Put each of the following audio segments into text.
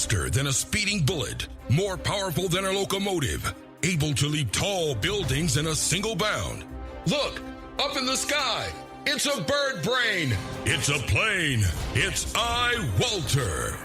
Faster than a speeding bullet, more powerful than a locomotive, able to leap tall buildings in a single bound. Look, up in the sky, it's a bird brain, it's a plane, it's iWalter.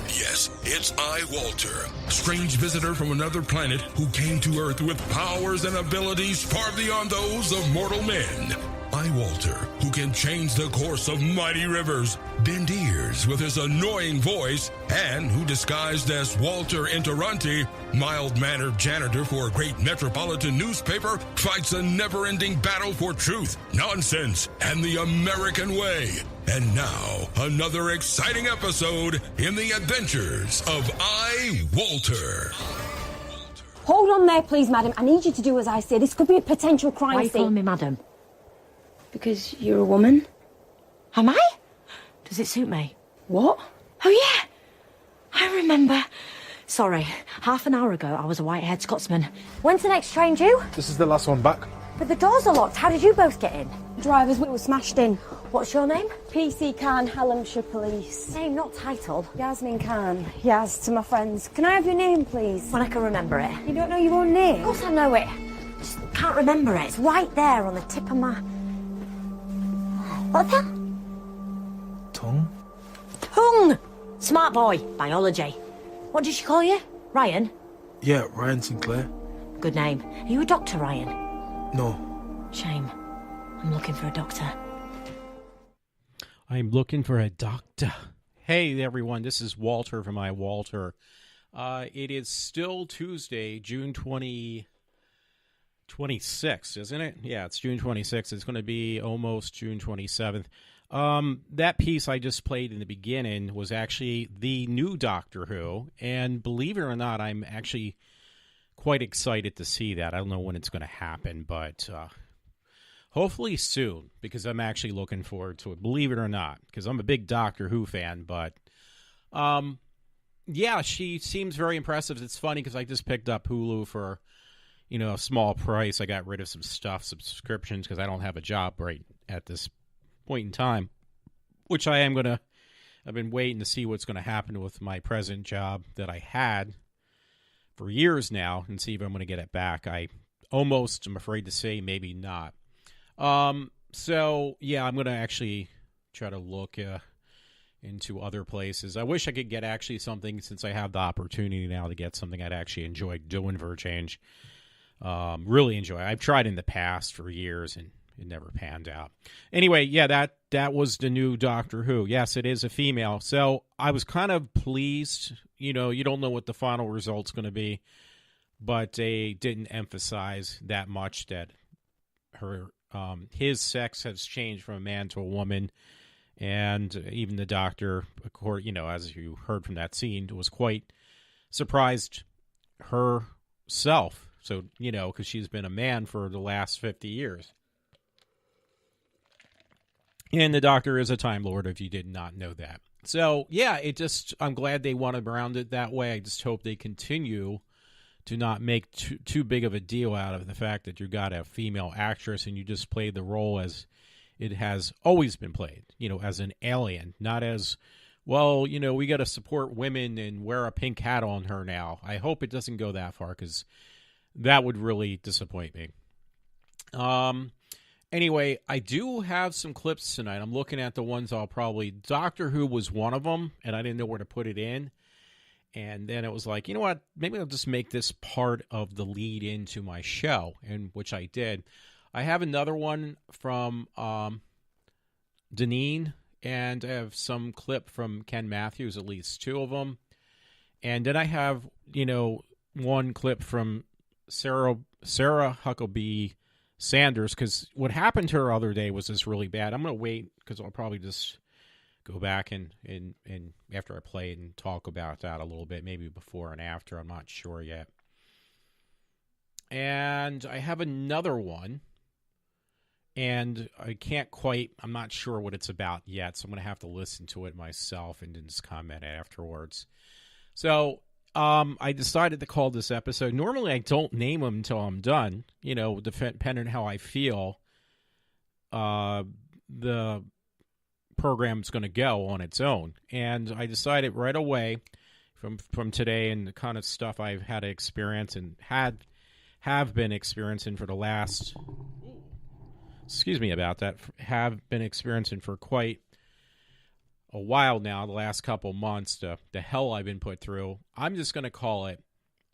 Yes, it's iWalter, strange visitor from another planet who came to Earth with powers and abilities far beyond those of mortal men. iWalter, who can change the course of mighty rivers, bend ears with his annoying voice, and who disguised as Walter Interranti, mild-mannered janitor for a great metropolitan newspaper, fights a never-ending battle for truth, nonsense, and the American way. And now, another exciting episode in the adventures of iWalter. Hold on there, please, madam. I need you to do as I say. This could be a potential crime Why are you scene. calling me madam? Because you're a woman. Am I? Does it suit me? What? Oh, yeah. I remember. Sorry, half an hour ago, I was a white-haired Scotsman. When's the next train due? This is the last one back. But the doors are locked. How did you both get in? Driver's wheel was smashed in. What's your name? PC Khan, Hallamshire Police. Name, not title. Yasmin Khan. Yaz to my friends. Can I have your name, please? When I can remember it. You don't know your own name? Of course I know it. Just can't remember it. It's right there on the tip of my... What's that? Tongue? Tongue! Smart boy. Biology. What did she call you? Ryan? Yeah, Ryan Sinclair. Good name. Are you a doctor, Ryan? No. Shame. I'm looking for a doctor. I'm looking for a doctor. Hey, everyone. This is Walter from iWalter. It is still Tuesday, June 26th, isn't it? Yeah, it's June 26th. It's going to be almost June 27th. That piece I just played in the beginning was actually the new Doctor Who, and believe it or not, I'm actually quite excited to see that. I don't know when it's going to happen, but hopefully soon, because I'm actually looking forward to it, believe it or not, because I'm a big Doctor Who fan, but yeah, she seems very impressive. It's funny because I just picked up Hulu for a small price. I got rid of some subscriptions because I don't have a job right at this point in time, which I've been waiting to see what's going to happen with my present job that I had for years now and see if I'm going to get it back. I'm afraid to say maybe not. So yeah, I'm going to actually try to look into other places. I wish I could get actually something, since I have the opportunity now to get something I'd actually enjoy doing for a change. Really enjoy. I've tried in the past for years and it never panned out. Anyway, yeah, that was the new Doctor Who. Yes, it is a female. So I was kind of pleased. You don't know what the final result's going to be, but they didn't emphasize that much that his sex has changed from a man to a woman, and even the doctor, as you heard from that scene, was quite surprised herself. So, because she's been a man for the last 50 years. And the Doctor is a Time Lord, if you did not know that. So, yeah, I'm glad they wanted around it that way. I just hope they continue to not make too big of a deal out of the fact that you got a female actress and you just played the role as it has always been played, as an alien, not as, well, we got to support women and wear a pink hat on her now. I hope it doesn't go that far, because that would really disappoint me. Anyway, I do have some clips tonight. I'm looking at the ones Doctor Who was one of them, and I didn't know where to put it in. And then it was like, you know what? Maybe I'll just make this part of the lead into my show, and which I did. I have another one from Deneen, and I have some clip from Ken Matthews, at least two of them. And then I have, one clip from Sarah Huckabee Sanders, because what happened to her other day was just really bad. I'm going to wait, because I'll probably just go back and after I play it and talk about that a little bit, maybe before and after. I'm not sure yet. And I have another one, and I'm not sure what it's about yet, so I'm going to have to listen to it myself and then just comment afterwards. So I decided to call this episode. Normally, I don't name them until I'm done, depending on how I feel. The program's going to go on its own. And I decided right away from today and the kind of stuff I've had to experience and have been experiencing for the last, excuse me about that, have been experiencing for quite a while now, the last couple months, the hell I've been put through. I'm just going to call it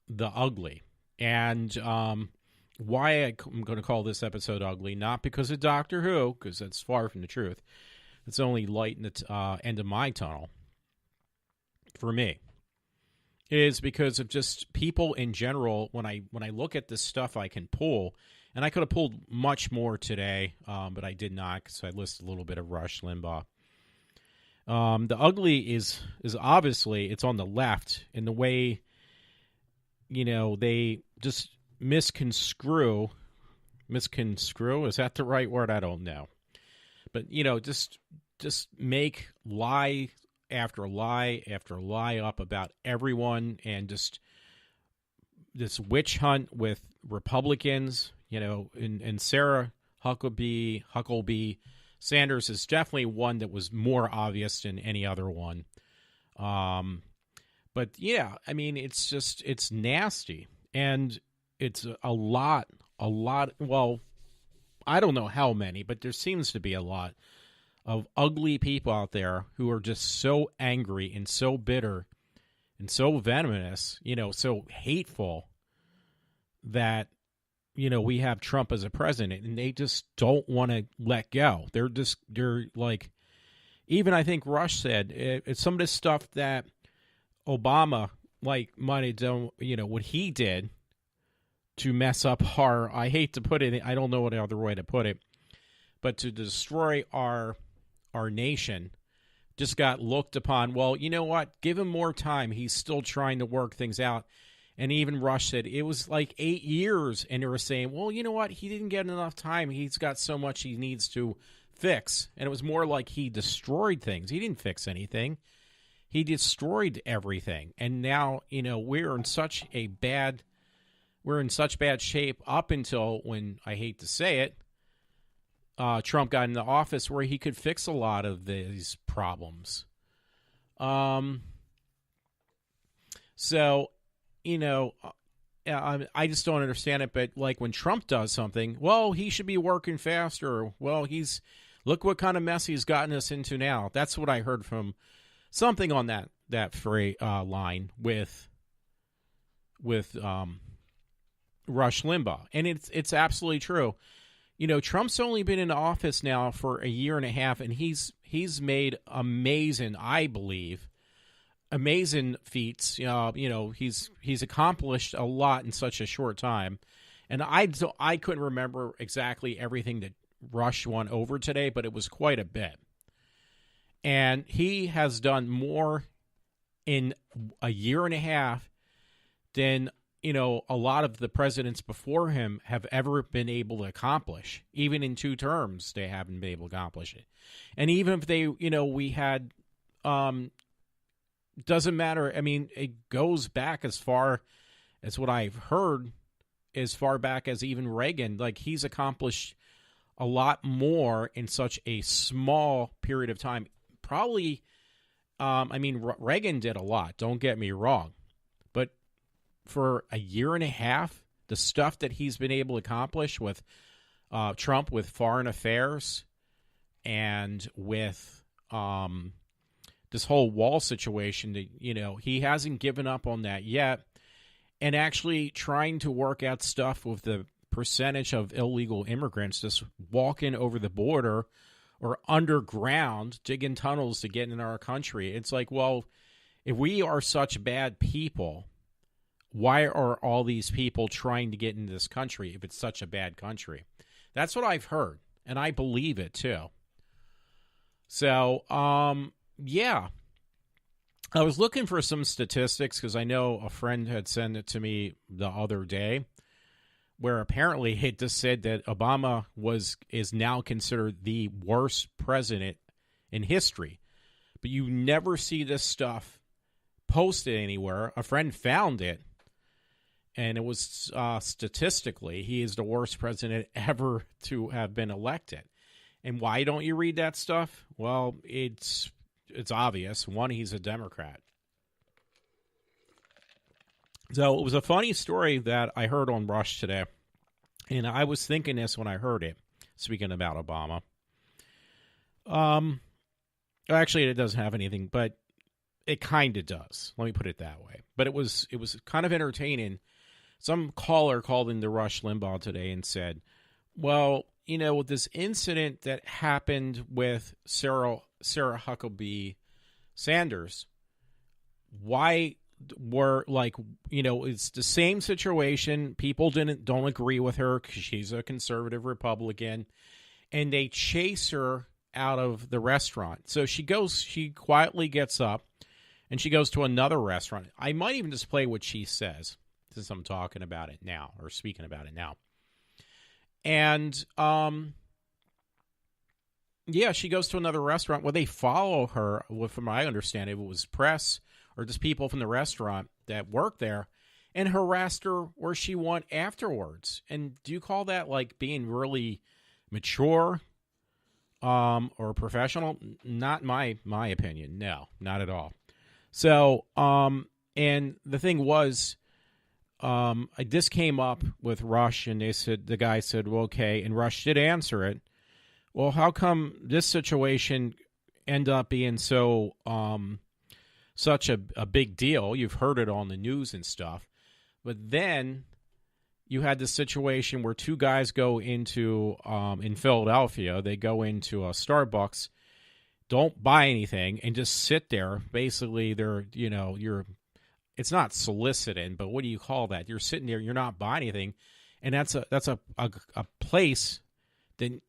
the ugly. And why I'm going to call this episode ugly, not because of Doctor Who, because that's far from the truth. It's only light in the end of my tunnel for me. It is because of just people in general. When I look at the stuff I can pull, and I could have pulled much more today, but I did not because I listed a little bit of Rush Limbaugh. The ugly is obviously it's on the left in the way, they just misconstrue. Misconstrue, is that the right word? I don't know. But, just make lie after lie after lie up about everyone, and just this witch hunt with Republicans, and Sarah Huckabee Sanders is definitely one that was more obvious than any other one. But yeah, I mean, it's nasty, and it's a lot, well, I don't know how many, but there seems to be a lot of ugly people out there who are just so angry and so bitter and so venomous, so hateful that, we have Trump as a president, and they just don't want to let go. They're like, even I think Rush said, it's some of this stuff that Obama, might have done, what he did to mess up I hate to put it, I don't know what other way to put it, but to destroy our nation, just got looked upon. Well, you know what? Give him more time. He's still trying to work things out. And even Rush said it was like 8 years, and they were saying, well, you know what? He didn't get enough time. He's got so much he needs to fix. And it was more like he destroyed things. He didn't fix anything. He destroyed everything. And now, we're in such bad shape up until when, I hate to say it, Trump got into office, where he could fix a lot of these problems. So, I just don't understand it. But when Trump does something, well, he should be working faster. Well, look what kind of mess he's gotten us into now. That's what I heard from something on that phrase line with Rush Limbaugh, and it's absolutely true. Trump's only been in office now for a year and a half, and he's made amazing, I believe, amazing feats. He's accomplished a lot in such a short time, and I couldn't remember exactly everything that Rush went over today, but it was quite a bit. And he has done more in a year and a half than a lot of the presidents before him have ever been able to accomplish. Even in 2 terms, they haven't been able to accomplish it. And even if they, we had, doesn't matter. I mean, it goes back as far as what I've heard, as far back as even Reagan. He's accomplished a lot more in such a small period of time. Probably, Reagan did a lot, don't get me wrong. But for a year and a half, the stuff that he's been able to accomplish with Trump, with foreign affairs, and with this whole wall situation, that he hasn't given up on that yet, and actually trying to work out stuff with the percentage of illegal immigrants just walking over the border or underground, digging tunnels to get in our country. It's like, well, if we are such bad people, why are all these people trying to get into this country if it's such a bad country? That's what I've heard, and I believe it too. So, yeah. I was looking for some statistics because I know a friend had sent it to me the other day, where apparently it just said that Obama is now considered the worst president in history. But you never see this stuff posted anywhere. A friend found it, and it was statistically, he is the worst president ever to have been elected. And why don't you read that stuff? Well, it's obvious. One, he's a Democrat. So it was a funny story that I heard on Rush today. And I was thinking this when I heard it, speaking about Obama. Actually, it doesn't have anything, but it kind of does. Let me put it that way. But it was kind of entertaining. Some caller called into Rush Limbaugh today and said, well, you know, with this incident that happened with Sarah Huckabee Sanders, why were, like, you know, it's the same situation. People don't agree with her because she's a conservative Republican, and they chase her out of the restaurant. So she quietly gets up, and she goes to another restaurant. I might even just play what she says, since I'm talking about it now, or speaking about it now. And, yeah, she goes to another restaurant where they follow her. Well, from my understanding, it was press or just people from the restaurant that work there, and harassed her where she went afterwards. And do you call that, like, being really mature or professional? Not my opinion. No, not at all. So, and the thing was, this came up with Rush, and the guy said, well, okay, and Rush did answer it. Well, how come this situation ended up being so such a big deal? You've heard it on the news and stuff. But then you had this situation where two guys go into, in Philadelphia, they go into a Starbucks, don't buy anything, and just sit there. Basically, it's not soliciting, but what do you call that? You're sitting there, you're not buying anything, and that's a place that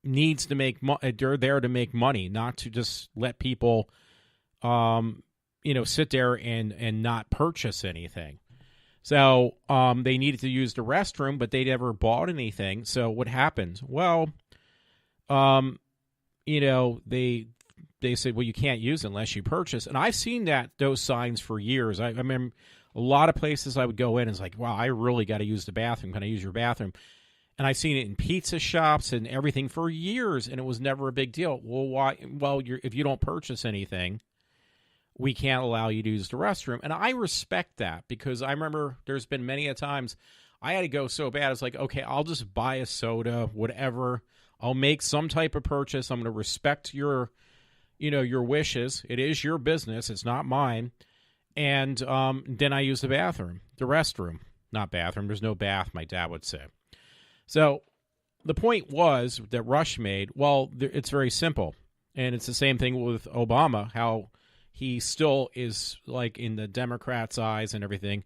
needs to make they're there to make money, not to just let people sit there and not purchase anything. So they needed to use the restroom, but they never bought anything. So what happened? Well, they said, well, you can't use it unless you purchase. And I've seen those signs for years. I remember a lot of places I would go in and it's like, wow, I really got to use the bathroom. Can I use your bathroom? And I've seen it in pizza shops and everything for years, and it was never a big deal. Well, why? Well, if you don't purchase anything, we can't allow you to use the restroom. And I respect that, because I remember there's been many a times I had to go so bad. It's like, okay, I'll just buy a soda, whatever. I'll make some type of purchase. I'm going to respect your wishes. It is your business. It's not mine. And then I use the restroom, not bathroom. There's no bath, my dad would say. So the point was that Rush made, well, it's very simple. And it's the same thing with Obama, how he still is, like, in the Democrats' eyes and everything.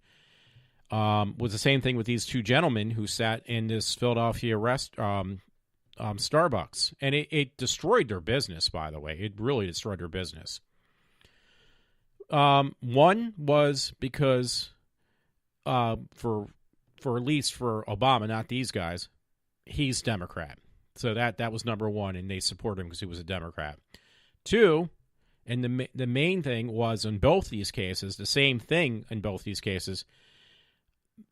Was the same thing with these two gentlemen who sat in this Philadelphia Starbucks. And it destroyed their business, by the way. It really destroyed their business. One was because for at least for Obama, not these guys, he's Democrat. So that was number one, and they supported him because he was a Democrat. Two, and the main thing was in both these cases, the same thing in both these cases,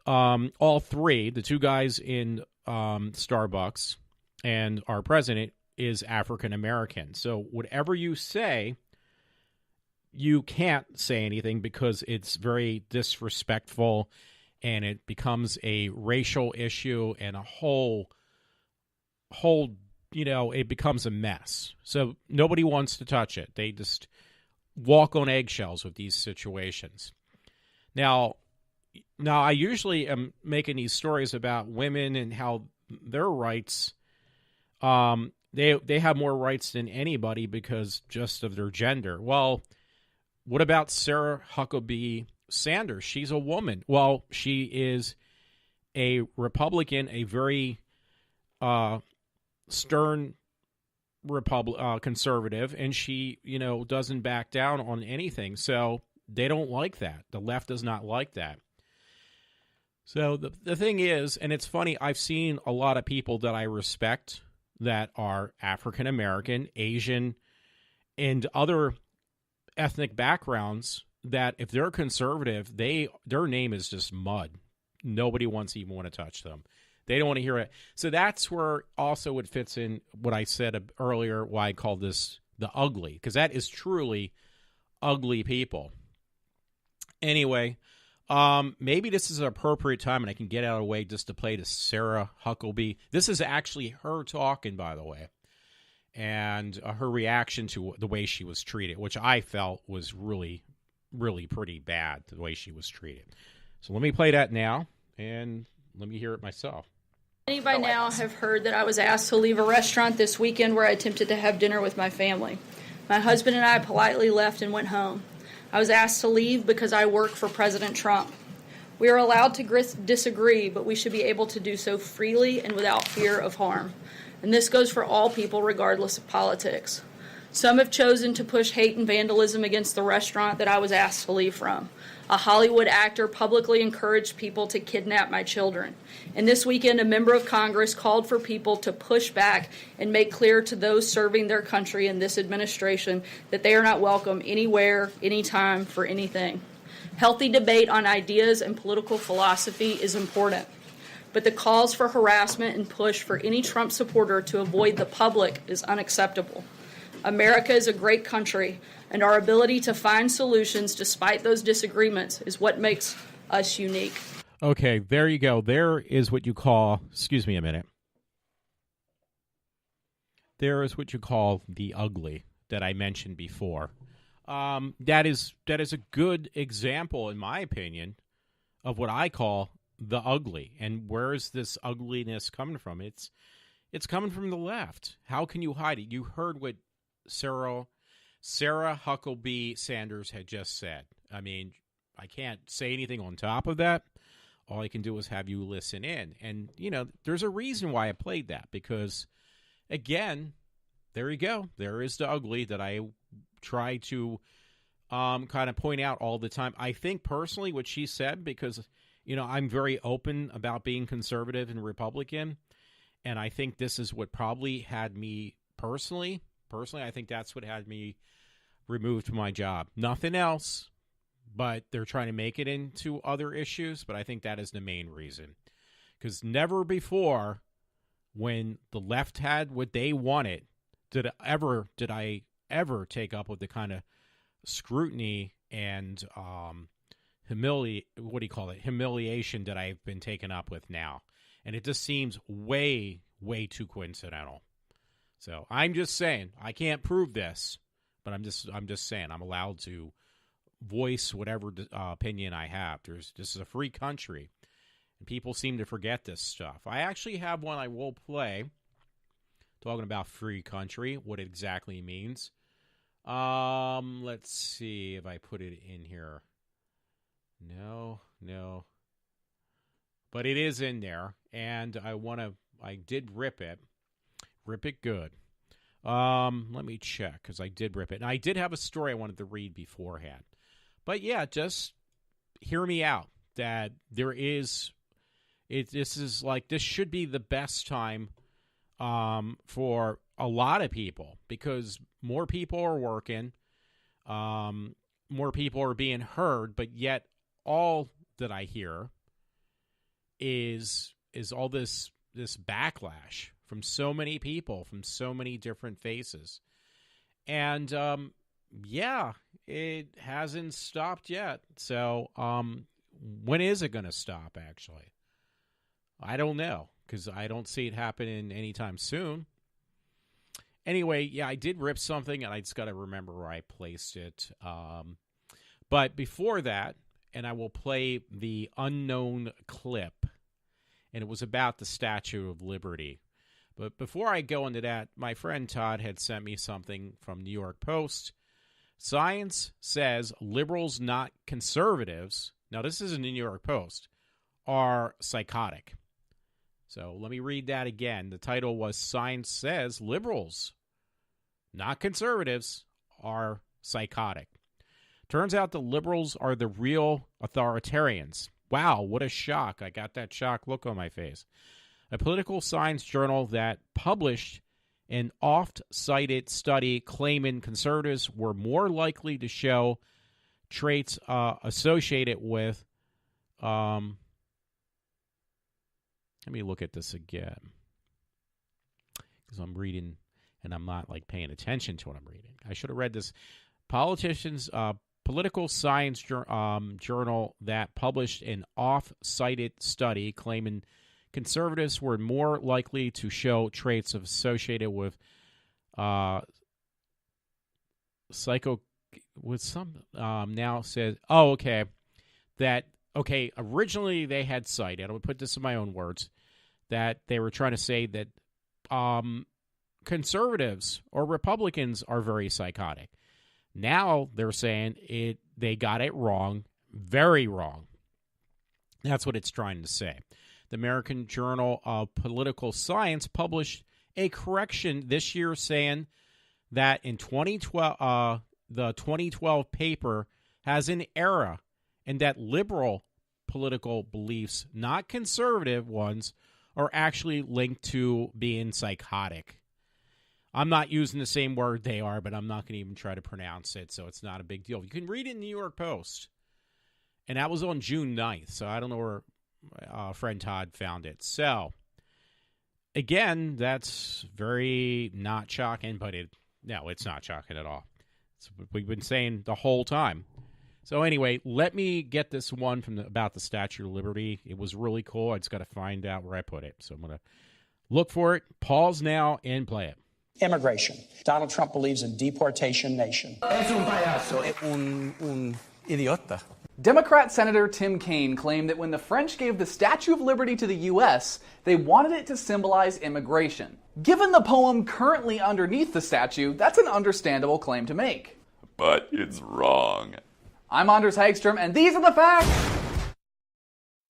all three, the two guys in Starbucks and our president, is African American. So whatever you say, you can't say anything because it's very disrespectful, and it becomes a racial issue and a whole, it becomes a mess. So nobody wants to touch it. They just walk on eggshells with these situations. Now I usually am making these stories about women and how their rights, they have more rights than anybody because just of their gender. Well, what about Sarah Huckabee Sanders? She's a woman. Well, she is a Republican, a very stern conservative, and she, doesn't back down on anything. So they don't like that. The left does not like that. So the thing is, and it's funny, I've seen a lot of people that I respect that are African American, Asian, and other ethnic backgrounds that if they're conservative, their name is just mud. Nobody even want to touch them. They don't want to hear it. So that's where also it fits in what I said earlier, why I called this the ugly, because that is truly ugly people. Anyway, maybe this is an appropriate time and I can get out of the way just to play to Sarah Huckabee. This is actually her talking, by the way, and her reaction to the way she was treated, which I felt was really, really pretty bad, the way she was treated. So let me play that now, and let me hear it myself. Many by now have heard that I was asked to leave a restaurant this weekend where I attempted to have dinner with my family. My husband and I politely left and went home. I was asked to leave because I work for President Trump. We are allowed to disagree, but we should be able to do so freely and without fear of harm. And this goes for all people regardless of politics. Some have chosen to push hate and vandalism against the restaurant that I was asked to leave from. A Hollywood actor publicly encouraged people to kidnap my children. And this weekend, a member of Congress called for people to push back and make clear to those serving their country in this administration that they are not welcome anywhere, anytime, for anything. Healthy debate on ideas and political philosophy is important. But the calls for harassment and push for any Trump supporter to avoid the public is unacceptable. America is a great country, and our ability to find solutions despite those disagreements is what makes us unique. Okay, there you go. There is what you call, excuse me a minute. There is what you call the ugly that I mentioned before. That is a good example, in my opinion, of what I call the ugly. And where is this ugliness coming from? It's coming from the left. How can you hide it? You heard what Sarah Huckabee Sanders had just said. I mean, I can't say anything on top of that. All I can do is have you listen in. And, you know, there's a reason why I played that, because, again, there you go. There is the ugly that I try to kind of point out all the time. I think personally what she said, because, you know, I'm very open about being conservative and Republican, and I think this is what probably had me personally, I think that's what had me removed from my job. Nothing else, but they're trying to make it into other issues, but I think that is the main reason. Because never before, when the left had what they wanted, did I ever take up with the kind of scrutiny and humiliation that I've been taken up with now. And it just seems way, way too coincidental. So I'm just saying, I can't prove this, but I'm just saying I'm allowed to voice whatever opinion I have. This is a free country, and people seem to forget this stuff. I actually have one I will play, talking about free country, what it exactly means. Let's see if I put it in here. No. But it is in there, and I did rip it. Rip it good. Let me check, because I did rip it. And I did have a story I wanted to read beforehand. But yeah, just hear me out. That this should be the best time for a lot of people, because more people are working, more people are being heard, but yet all that I hear is all this backlash from so many people, from so many different faces. And, yeah, it hasn't stopped yet. So, when is it going to stop, actually? I don't know, because I don't see it happening anytime soon. Anyway, yeah, I did rip something, and I just got to remember where I placed it. But before that, and I will play the unknown clip, and it was about the Statue of Liberty. But before I go into that, my friend Todd had sent me something from New York Post. Science says liberals, not conservatives, now this is in the New York Post, are psychotic. So let me read that again. The title was Science Says Liberals, not conservatives, are psychotic. Turns out the liberals are the real authoritarians. Wow, what a shock. I got that shocked look on my face. A political science journal that published an oft-cited study claiming conservatives were more likely to show traits associated with Let me look at this again. Because I'm reading and I'm not like paying attention to what I'm reading. I should have read this. Political Science Journal that published an off-cited study claiming conservatives were more likely to show traits associated with now says, originally they had cited, I'll put this in my own words, that they were trying to say that conservatives or Republicans are very psychotic. Now they're saying they got it wrong, very wrong. That's what it's trying to say. The American Journal of Political Science published a correction this year saying that in 2012, the 2012 paper has an error and that liberal political beliefs, not conservative ones, are actually linked to being psychotic. I'm not using the same word they are, but I'm not going to even try to pronounce it, so it's not a big deal. You can read it in the New York Post. And that was on June 9th, so I don't know where friend Todd found it. So, again, that's very not shocking, but it's not shocking at all. It's what we've been saying the whole time. So anyway, let me get this one about the Statue of Liberty. It was really cool. I just got to find out where I put it. So I'm going to look for it, pause now, and play it. Immigration. Donald Trump believes in deportation nation. Es un payaso, un idiota. Democrat Senator Tim Kaine claimed that when the French gave the Statue of Liberty to the U.S., they wanted it to symbolize immigration. Given the poem currently underneath the statue, that's an understandable claim to make. But it's wrong. I'm Anders Hagstrom, and these are the facts!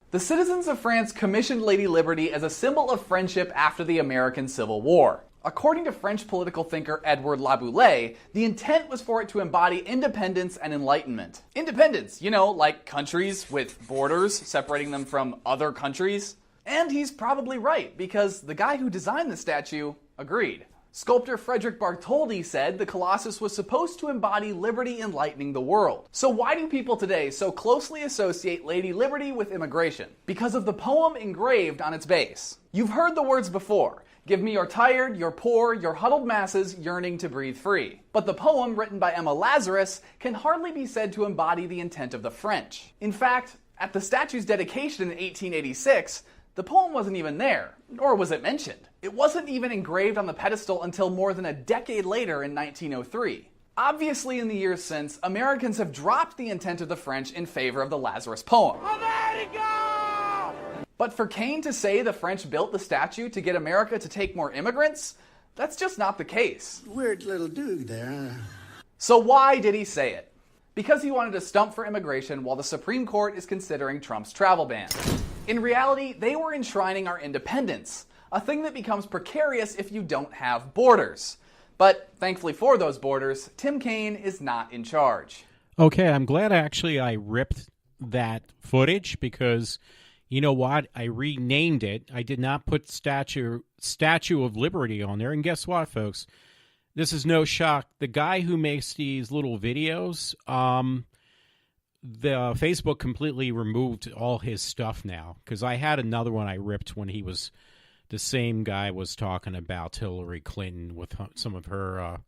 The citizens of France commissioned Lady Liberty as a symbol of friendship after the American Civil War. According to French political thinker Edouard Laboulaye, the intent was for it to embody independence and enlightenment. Independence, like countries with borders separating them from other countries. And he's probably right, because the guy who designed the statue agreed. Sculptor Frederick Bartholdi said the Colossus was supposed to embody liberty enlightening the world. So why do people today so closely associate Lady Liberty with immigration? Because of the poem engraved on its base. You've heard the words before. Give me your tired, your poor, your huddled masses yearning to breathe free. But the poem, written by Emma Lazarus, can hardly be said to embody the intent of the French. In fact, at the statue's dedication in 1886, the poem wasn't even there, nor was it mentioned. It wasn't even engraved on the pedestal until more than a decade later in 1903. Obviously, in the years since, Americans have dropped the intent of the French in favor of the Lazarus poem. America! But for Kaine to say the French built the statue to get America to take more immigrants, that's just not the case. Weird little dude there, huh? So why did he say it? Because he wanted to stump for immigration while the Supreme Court is considering Trump's travel ban. In reality, they were enshrining our independence, a thing that becomes precarious if you don't have borders. But thankfully for those borders, Tim Kaine is not in charge. Okay, I'm glad I ripped that footage because, you know what, I renamed it. I did not put Statue of Liberty on there. And guess what, folks? This is no shock. The guy who makes these little videos, the Facebook completely removed all his stuff now. Because I had another one I ripped when the same guy was talking about Hillary Clinton with some of her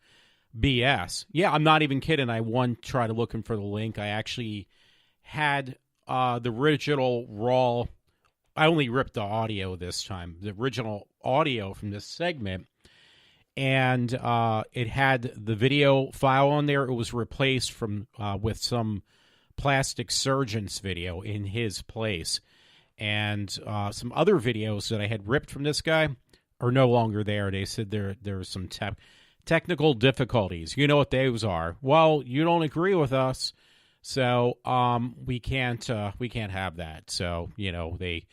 BS. Yeah, I'm not even kidding. I tried looking for the link. I actually had the original raw. I only ripped the audio this time. The original audio from this segment. And it had the video file on there. It was replaced with some plastic surgeon's video in his place. And some other videos that I had ripped from this guy are no longer there. They said there were some technical difficulties. You know what those are. Well, you don't agree with us, so we can't have that. So, the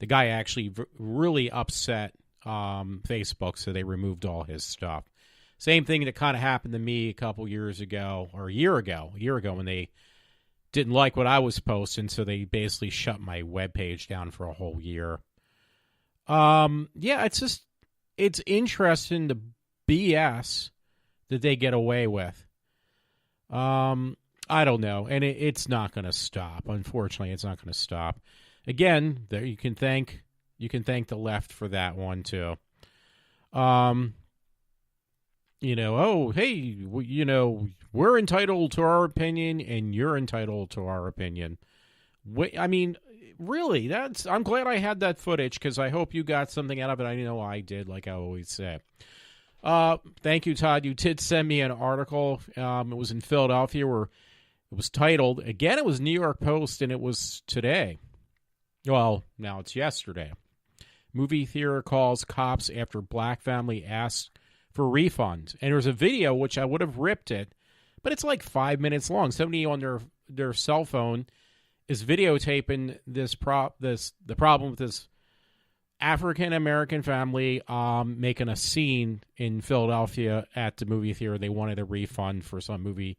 guy actually really upset Facebook, so they removed all his stuff. Same thing that kind of happened to me a couple years ago, or a year ago when they didn't like what I was posting, so they basically shut my webpage down for a whole year. Yeah, it's interesting the BS that they get away with. I don't know, and it's not going to stop. Unfortunately, it's not going to stop. Again, there you can thank You can thank the left for that one too. Oh, hey, we're entitled to our opinion and you're entitled to our opinion. I mean, really, I'm glad I had that footage because I hope you got something out of it. I know I did, like I always say. Thank you, Todd. You did send me an article. It was in Philadelphia where it was titled, again, it was New York Post, and it was today. Well, now it's yesterday. Movie theater calls cops after black family asks for refund. And there's a video, which I would have ripped it, but it's like 5 minutes long. Somebody on their cell phone is videotaping the problem with this African-American family making a scene in Philadelphia at the movie theater. They wanted a refund for some movie,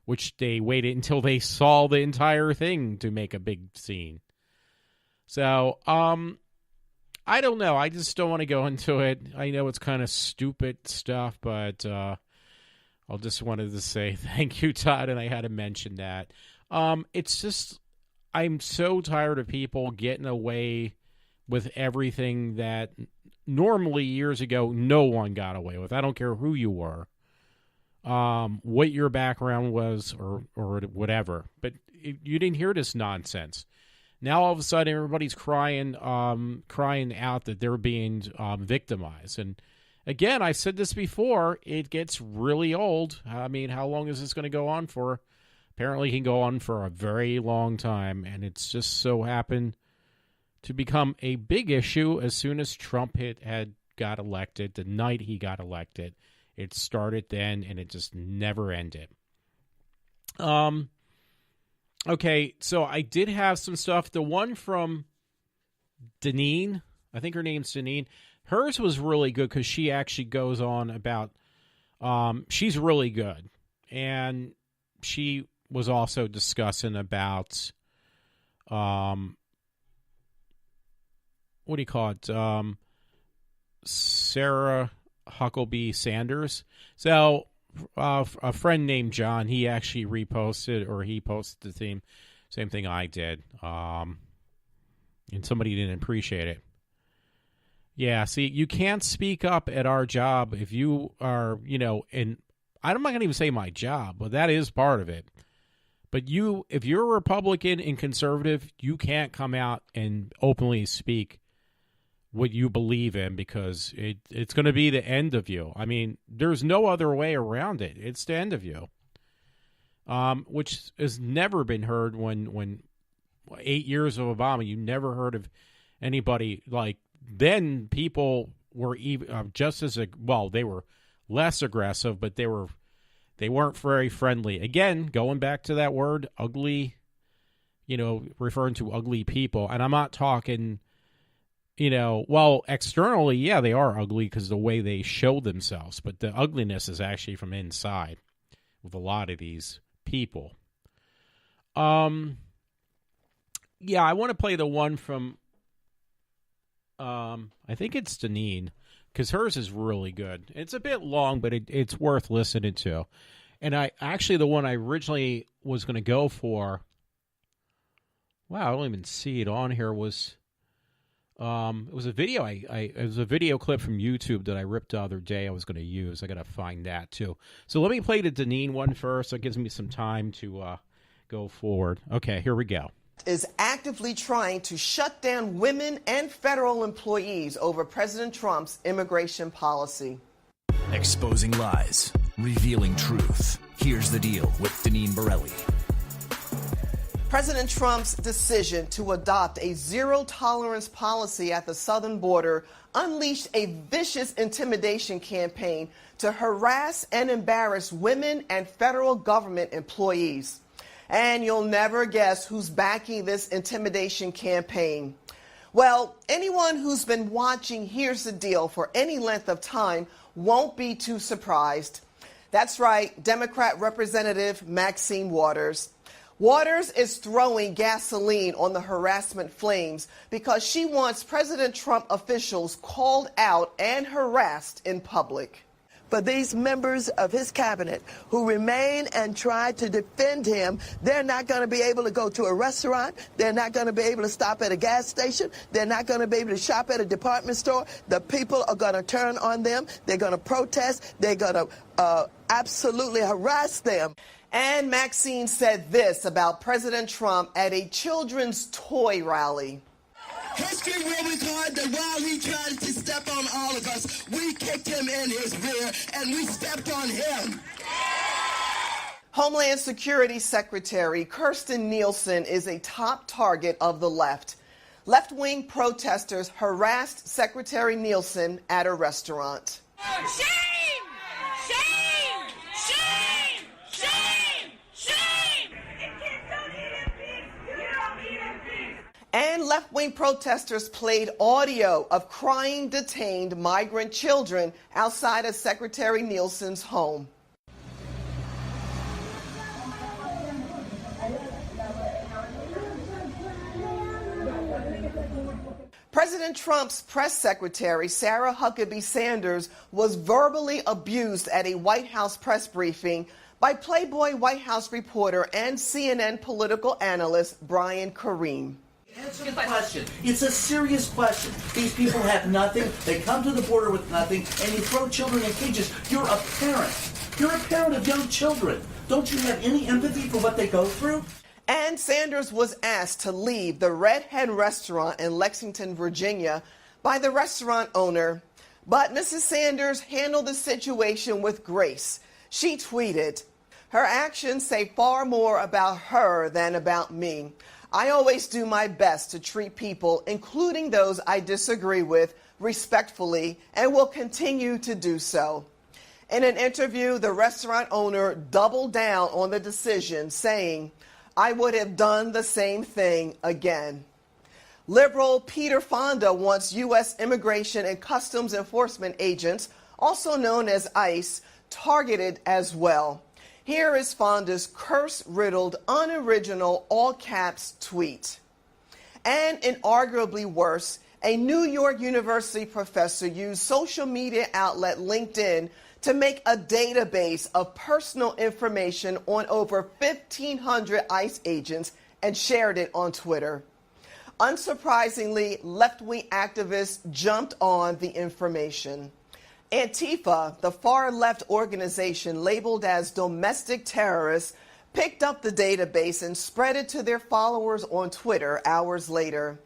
which they waited until they saw the entire thing to make a big scene. So, I don't know. I just don't want to go into it. I know it's kind of stupid stuff, but I just wanted to say thank you, Todd, and I had to mention that. It's just, I'm so tired of people getting away with everything that normally years ago no one got away with. I don't care who you were, what your background was, or whatever. But you didn't hear this nonsense. Now all of a sudden everybody's crying out that they're being victimized. And again, I said this before, it gets really old. I mean, how long is this going to go on for? Apparently it can go on for a very long time, and it's just so happened to become a big issue as soon as Trump had got elected. The night he got elected, it started then, and it just never ended. Okay, so I did have some stuff. The one from Deneen, I think her name's Deneen, hers was really good because she actually goes on about, she's really good. And she was also discussing about, what do you call it? Sarah Huckabee Sanders. So, a friend named John, he actually reposted, or he posted the same thing I did, and somebody didn't appreciate it. Yeah, see, you can't speak up at our job if you are, and I'm not going to even say my job, but that is part of it. But if you're a Republican and conservative, you can't come out and openly speak what you believe in, because it's going to be the end of you. I mean, there's no other way around it. It's the end of you, which has never been heard when 8 years of Obama, you never heard of anybody like. Then people were even just as well. They were less aggressive, but they weren't very friendly. Again, going back to that word, ugly. Referring to ugly people, and I'm not talking. Well, externally, yeah, they are ugly because the way they show themselves. But the ugliness is actually from inside with a lot of these people. Yeah, I want to play the one from, I think it's Deneen, because hers is really good. It's a bit long, but it's worth listening to. And the one I originally was going to go for, wow, I don't even see it on here, was... it was a video. It was a video clip from YouTube that I ripped the other day. I was going to use. I got to find that too. So let me play the Deneen one first. That gives me some time to go forward. Okay, here we go. Is actively trying to shut down women and federal employees over President Trump's immigration policy. Exposing lies, revealing truth. Here's the deal with Deneen Borelli. President Trump's decision to adopt a zero-tolerance policy at the southern border unleashed a vicious intimidation campaign to harass and embarrass women and federal government employees. And you'll never guess who's backing this intimidation campaign. Well, anyone who's been watching Here's the Deal for any length of time won't be too surprised. That's right, Democrat Representative Maxine Waters. Waters is throwing gasoline on the harassment flames because she wants President Trump officials called out and harassed in public. for these members of his cabinet who remain and try to defend him. They're not going to be able to go to a restaurant. They're not going to be able to stop at a gas station. They're not going to be able to shop at a department store. The people are going to turn on them. They're going to protest. They're going to absolutely harass them. And Maxine said this about President Trump at a children's toy rally. History will record that while he tried to step on all of us, we kicked him in his rear and we stepped on him. Homeland Security Secretary Kirstjen Nielsen is a top target of the left. Left-wing protesters harassed Secretary Nielsen at a restaurant. Shame! Shame! Shame! Shame! Shame! And left-wing protesters played audio of crying detained migrant children outside of Secretary Nielsen's home. President Trump's press secretary, Sarah Huckabee Sanders, was verbally abused at a White House press briefing by Playboy White House reporter and CNN political analyst Brian Kareem. Answer the question. It's a serious question. These people have nothing. They come to the border with nothing, and you throw children in cages. You're a parent. You're a parent of young children. Don't you have any empathy for what they go through? And Sanders was asked to leave the Red Hen restaurant in Lexington, Virginia, by the restaurant owner. But Mrs. Sanders handled the situation with grace. She tweeted, "Her actions say far more about her than about me. I always do my best to treat people, including those I disagree with, respectfully, and will continue to do so." In an interview, the restaurant owner doubled down on the decision, saying, "I would have done the same thing again." Liberal Peter Fonda wants U.S. Immigration and Customs Enforcement agents, also known as ICE, targeted as well. Here is Fonda's curse-riddled, unoriginal, all-caps tweet. And inarguably worse, a New York University professor used social media outlet LinkedIn to make a database of personal information on over 1,500 ICE agents and shared it on Twitter. Unsurprisingly, left-wing activists jumped on the information. Antifa, the far-left organization labeled as domestic terrorists, picked up the database and spread it to their followers on Twitter hours later.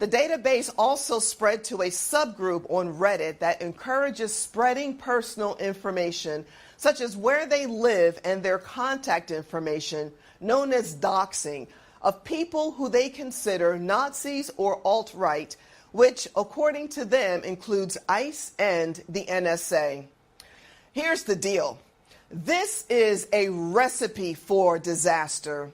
The database also spread to a subgroup on Reddit that encourages spreading personal information, such as where they live and their contact information, known as doxing, of people who they consider Nazis or alt-right, which, according to them, includes ICE and the NSA. Here's the deal. This is a recipe for disaster.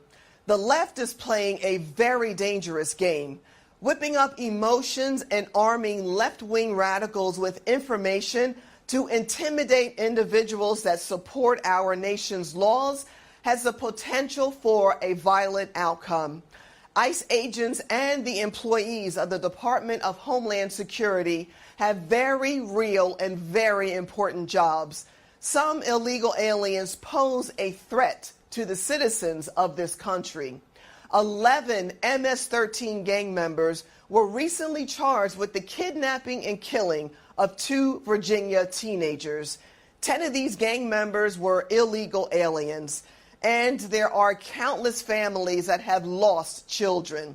The left is playing a very dangerous game, whipping up emotions and arming left-wing radicals with information to intimidate individuals that support our nation's laws has the potential for a violent outcome. ICE agents and the employees of the Department of Homeland Security have very real and very important jobs. Some illegal aliens pose a threat to the citizens of this country. 11 MS-13 gang members were recently charged with the kidnapping and killing of 2 Virginia teenagers. 10 of these gang members were illegal aliens, and there are countless families that have lost children.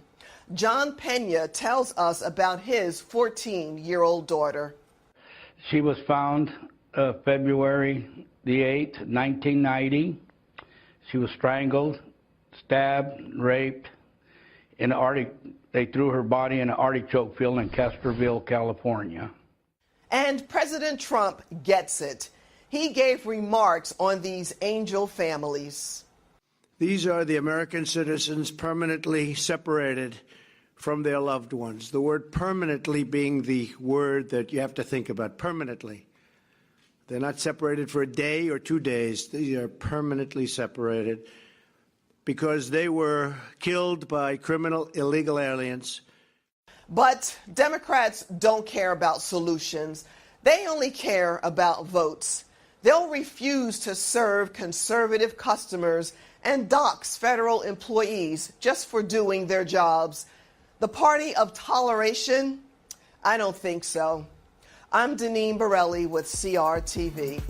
John Pena tells us about his 14-year-old daughter. She was found February the 8th, 1990. She was strangled, stabbed, raped in they threw her body in an artichoke field in Kesterville, California. And President Trump gets it. He gave remarks on these angel families. These are the American citizens permanently separated from their loved ones. The word permanently being the word that you have to think about, permanently. They're not separated for a day or 2 days. They are permanently separated because they were killed by criminal illegal aliens. But Democrats don't care about solutions. They only care about votes. They'll refuse to serve conservative customers and dox federal employees just for doing their jobs. The party of toleration? I don't think so. I'm Deneen Borelli with CRTV.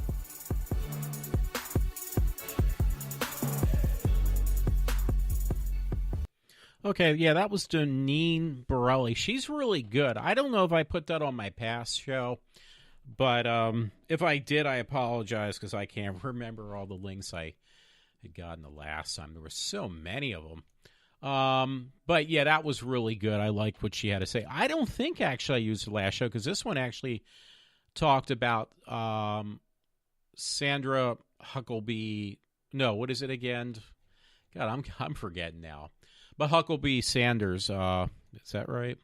Okay, yeah, that was Deneen Borelli. She's really good. I don't know if I put that on my past show, but if I did, I apologize because I can't remember all the links I had gotten the last time. There were so many of them. But yeah, that was really good. I liked what she had to say. I don't think actually I used the last show because this one actually talked about Sandra Huckabee. No, what is it again? God, I'm forgetting now. But Huckabee Sanders, is that right?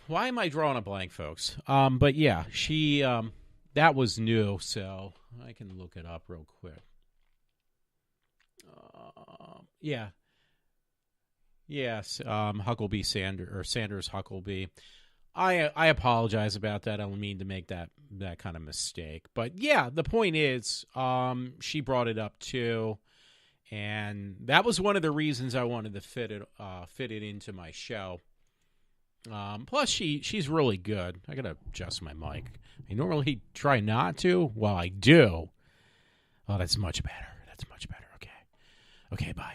Why am I drawing a blank, folks? But yeah, she that was new, so I can look it up real quick. Yes, Huckabee Sanders or Sanders Huckabee. I apologize about that. I don't mean to make that kind of mistake, but yeah, the point is, she brought it up too, and that was one of the reasons I wanted to fit it into my show. Plus, she's really good. I gotta adjust my mic. I normally try not to. Well, I do. Oh, that's much better. Okay, bye.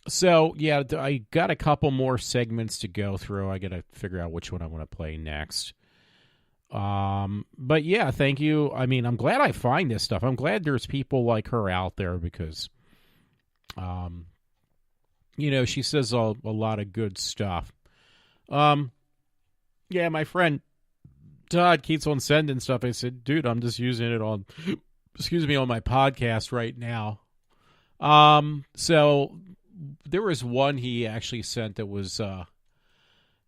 So, yeah, I got a couple more segments to go through. I got to figure out which one I want to play next. But, yeah, thank you. I mean, I'm glad I find this stuff. I'm glad there's people like her out there because, she says a lot of good stuff. Yeah, my friend Todd keeps on sending stuff. I said, dude, I'm just using it on my podcast right now. So there was one he actually sent that was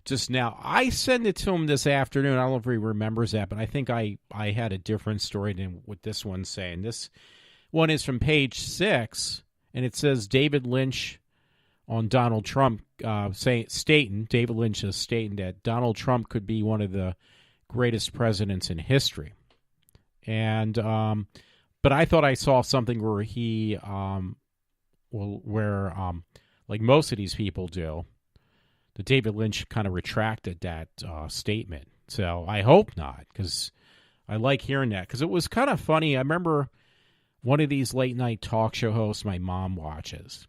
just now. I sent it to him this afternoon. I don't know if he remembers that, but I think I had a different story than what this one's saying. This one is from page 6, and it says David Lynch on Donald Trump David Lynch is stating that Donald Trump could be one of the greatest presidents in history. And but I thought I saw something where he like most of these people do, that David Lynch kind of retracted that statement. So I hope not, because I like hearing that, because it was kind of funny. I remember one of these late night talk show hosts my mom watches,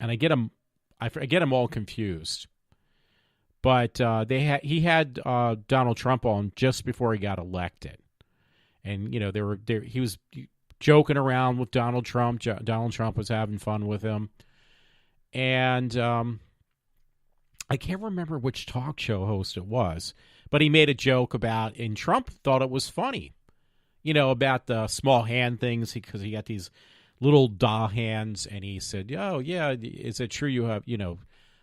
and I get them all confused. But he had Donald Trump on just before he got elected, and he was joking around with Donald Trump. Donald Trump was having fun with him. And I can't remember which talk show host it was, but he made a joke about, and Trump thought it was funny, about the small hand things, because he got these little doll hands, and he said, oh, yeah, is it true you have,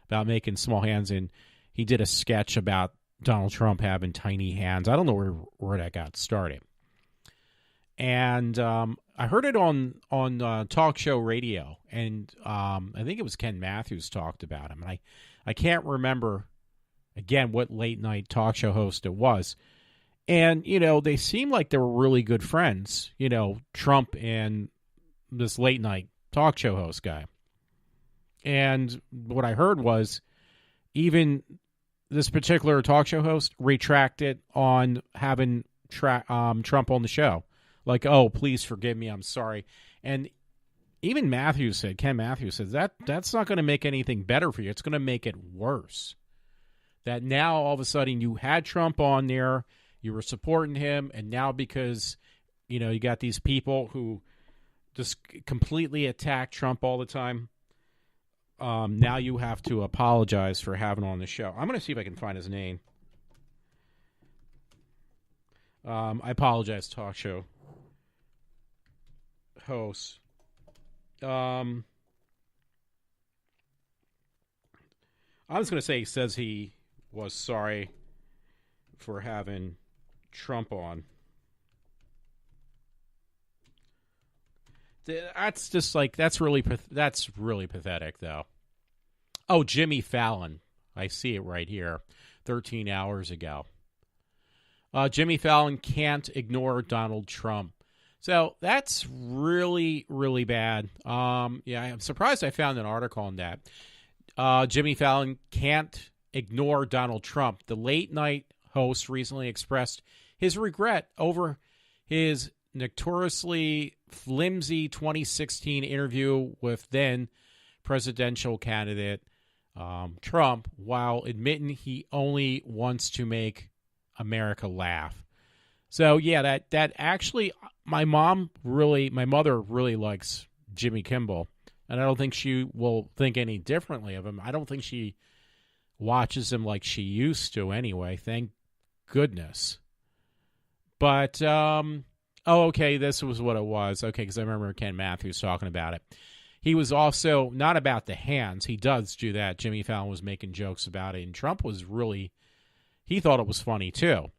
about making small hands? And he did a sketch about Donald Trump having tiny hands. I don't know where that got started. And I heard it on talk show radio, and I think it was Ken Matthews talked about him. And I can't remember, again, what late night talk show host it was. And, they seemed like they were really good friends, Trump and this late night talk show host guy. And what I heard was even this particular talk show host retracted on having Trump on the show. Like, oh, please forgive me, I'm sorry. And even Ken Matthews said, that's not going to make anything better for you. It's going to make it worse. That now, all of a sudden, you had Trump on there, you were supporting him, and now because, you got these people who just completely attack Trump all the time, now you have to apologize for having him on the show. I'm going to see if I can find his name. I apologize, talk show host. I was going to say he says he was sorry for having Trump on. That's just like, that's really pathetic, though. Oh, Jimmy Fallon. I see it right here. 13 hours ago. Jimmy Fallon can't ignore Donald Trump. So that's really, really bad. Yeah, I'm surprised I found an article on that. Jimmy Fallon can't ignore Donald Trump. The late night host recently expressed his regret over his notoriously flimsy 2016 interview with then presidential candidate Trump, while admitting he only wants to make America laugh. So yeah, that actually, my mother really likes Jimmy Kimmel, and I don't think she will think any differently of him. I don't think she watches him like she used to anyway, thank goodness. But, okay, this was what it was. Okay, because I remember Ken Matthews talking about it. He was also, not about the hands, he does do that. Jimmy Fallon was making jokes about it, and Trump was really, he thought it was funny too.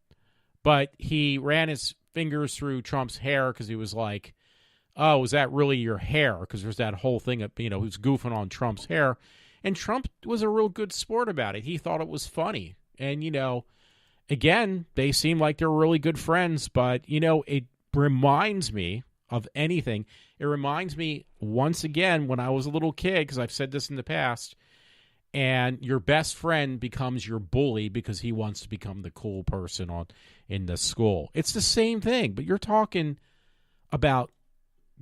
But he ran his fingers through Trump's hair because he was like, oh, is that really your hair? Because there's that whole thing of, who's goofing on Trump's hair. And Trump was a real good sport about it. He thought it was funny. And, again, they seem like they're really good friends. But, it reminds me of anything. It reminds me, once again, when I was a little kid, because I've said this in the past, and your best friend becomes your bully because he wants to become the cool person in the school. It's the same thing, but you're talking about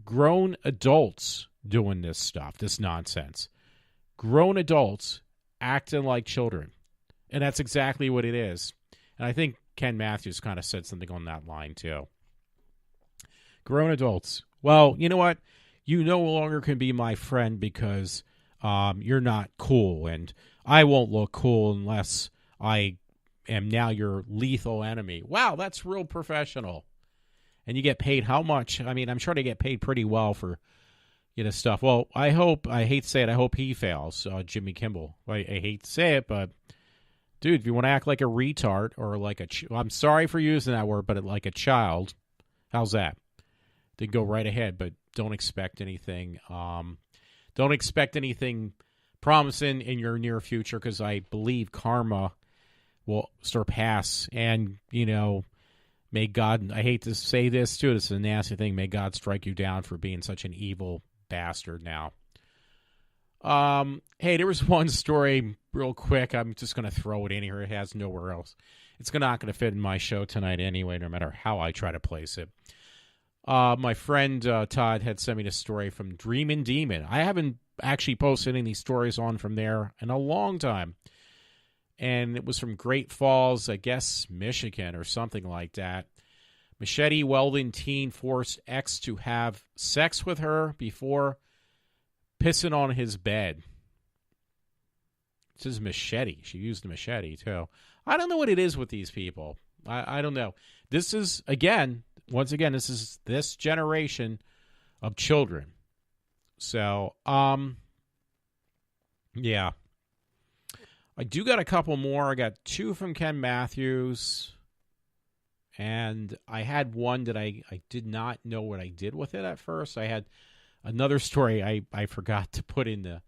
grown adults doing this stuff, this nonsense. Grown adults acting like children. And that's exactly what it is. And I think Ken Matthews kind of said something on that line, too. Grown adults. Well, you know what? You no longer can be my friend because you're not cool, and I won't look cool unless I am now your lethal enemy. Wow, that's real professional. And you get paid how much? I mean, I'm sure they get paid pretty well for stuff. Well, I hate to say it, I hope he fails, Jimmy Kimmel. I hate to say it, but dude, if you want to act like a retard or like I'm sorry for using that word, but like a child, how's that? Then go right ahead, but don't expect anything. Don't expect anything promising in your near future, because I believe karma will surpass. And may God, I hate to say this too, this is a nasty thing, may God strike you down for being such an evil bastard now. Hey, there was one story real quick. I'm just going to throw it in here. It has nowhere else. It's not going to fit in my show tonight anyway, no matter how I try to place it. My friend Todd had sent me this story from Dreamin' Demon. I haven't actually posted any of these stories on from there in a long time. And it was from Great Falls, I guess, Michigan or something like that. Machete welding teen forced ex to have sex with her before pissing on his bed. This is machete. She used a machete, too. I don't know what it is with these people. I don't know. This is, once again, this is this generation of children. So, yeah. I do got a couple more. I got two from Ken Matthews. And I had one that I did not know what I did with it at first. I had another story I forgot to put in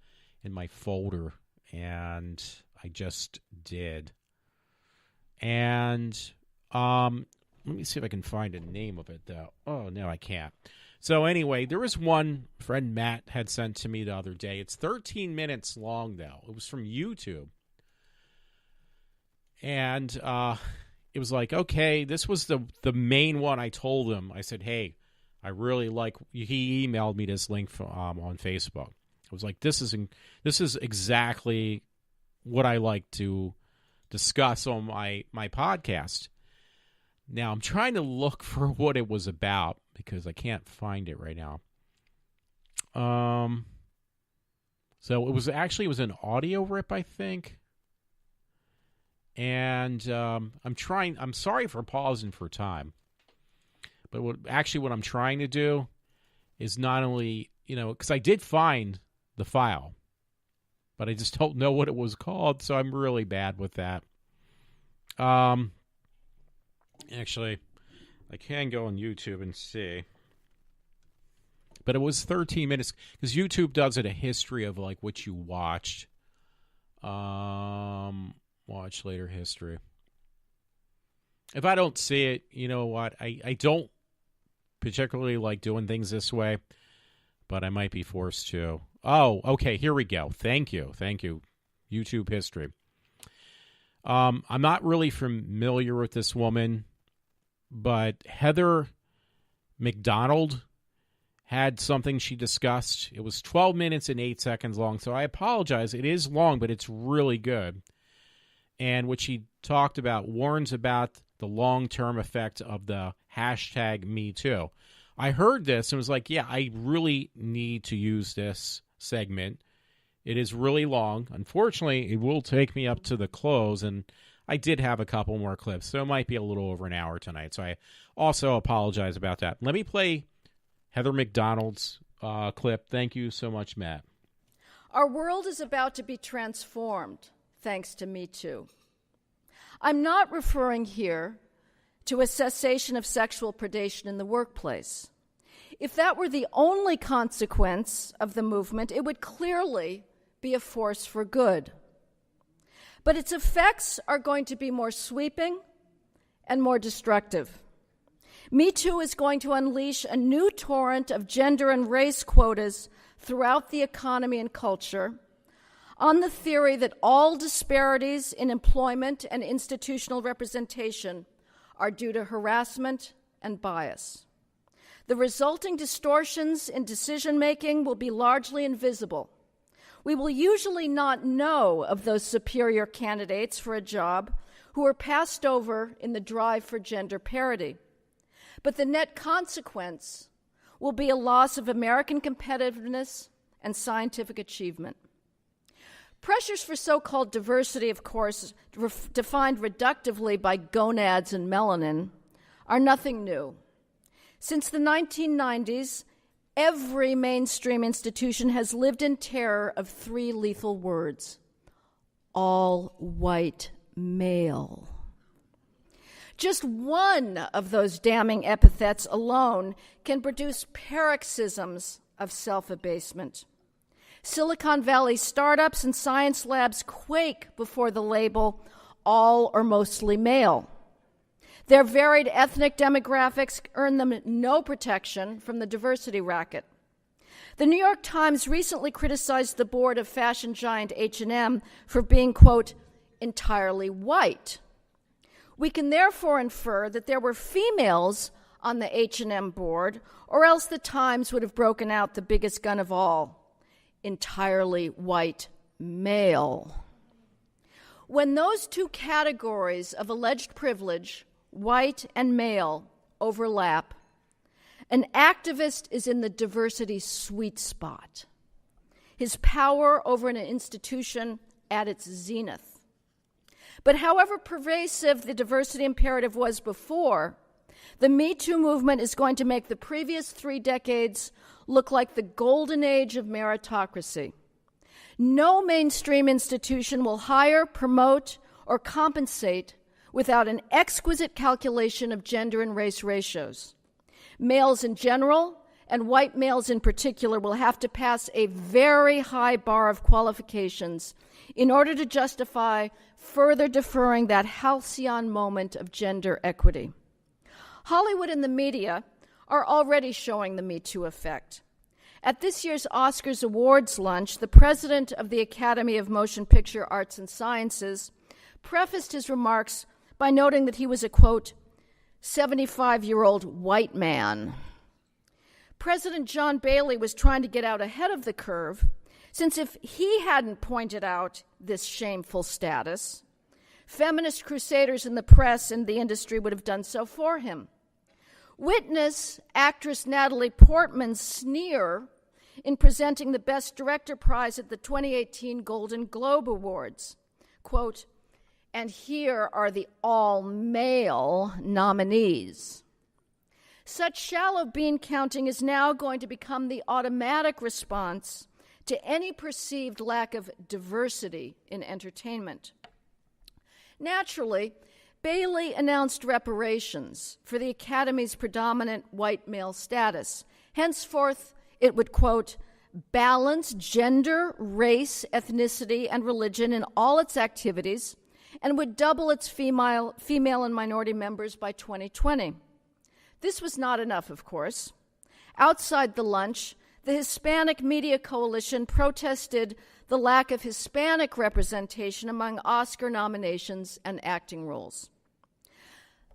my folder. And I just did. And let me see if I can find a name of it, though. Oh, no, I can't. So anyway, there was one friend Matt had sent to me the other day. It's 13 minutes long, though. It was from YouTube. And it was like, okay, this was the main one. I told him. I said, hey, I really like, he emailed me this link on Facebook. I was like, this is exactly what I like to discuss on my podcast. Now, I'm trying to look for what it was about because I can't find it right now. So it was an audio rip, I think. And I'm sorry for pausing for time. But what I'm trying to do is not only, because I did find the file, but I just don't know what it was called, so I'm really bad with that. Actually, I can go on YouTube and see. But it was 13 minutes, because YouTube does it a history of, like, what you watched. Watch later history. If I don't see it, you know what? I don't particularly like doing things this way, but I might be forced to. Oh, okay, here we go. Thank you. YouTube history. I'm not really familiar with this woman, but Heather McDonald had something she discussed. It was 12 minutes and 8 seconds long, so I apologize. It is long, but it's really good. And what she talked about warns about the long-term effect of the hashtag #MeToo. I heard this and was like, yeah, I really need to use this segment. It is really long. Unfortunately, it will take me up to the close, and I did have a couple more clips, so it might be a little over an hour tonight. So I also apologize about that. Let me play Heather McDonald's clip. Thank you so much, Matt. Our world is about to be transformed thanks to Me Too. I'm not referring here to a cessation of sexual predation in the workplace. If that were the only consequence of the movement, it would clearly be a force for good. But its effects are going to be more sweeping and more destructive. Me Too is going to unleash a new torrent of gender and race quotas throughout the economy and culture on the theory that all disparities in employment and institutional representation are due to harassment and bias. The resulting distortions in decision-making will be largely invisible. We will usually not know of those superior candidates for a job who are passed over in the drive for gender parity. But the net consequence will be a loss of American competitiveness and scientific achievement. Pressures for so-called diversity, of course, defined reductively by gonads and melanin, are nothing new. Since the 1990s, every mainstream institution has lived in terror of three lethal words: all white male. Just one of those damning epithets alone can produce paroxysms of self-abasement. Silicon Valley startups and science labs quake before the label all or mostly male. Their varied ethnic demographics earn them no protection from the diversity racket. The New York Times recently criticized the board of fashion giant H&M for being, quote, entirely white. We can therefore infer that there were females on the H&M board, or else the Times would have broken out the biggest gun of all: entirely white male. When those two categories of alleged privilege, white and male, overlap, an activist is in the diversity sweet spot, his power over an institution at its zenith. But however pervasive the diversity imperative was before, the Me Too movement is going to make the previous 3 decades look like the golden age of meritocracy. No mainstream institution will hire, promote, or compensate without an exquisite calculation of gender and race ratios. Males in general, and white males in particular, will have to pass a very high bar of qualifications in order to justify further deferring that halcyon moment of gender equity. Hollywood and the media are already showing the Me Too effect. At this year's Oscars awards lunch, the president of the Academy of Motion Picture Arts and Sciences prefaced his remarks by noting that he was a, quote, 75-year-old white man. President John Bailey was trying to get out ahead of the curve, since if he hadn't pointed out this shameful status, feminist crusaders in the press and the industry would have done so for him. Witness actress Natalie Portman's sneer in presenting the Best Director prize at the 2018 Golden Globe Awards. Quote, and here are the all-male nominees. Such shallow bean counting is now going to become the automatic response to any perceived lack of diversity in entertainment. Naturally, Bailey announced reparations for the Academy's predominant white male status. Henceforth, it would, quote, balance gender, race, ethnicity, and religion in all its activities, and would double its female and minority members by 2020. This was not enough, of course. Outside the lunch, the Hispanic Media Coalition protested the lack of Hispanic representation among Oscar nominations and acting roles.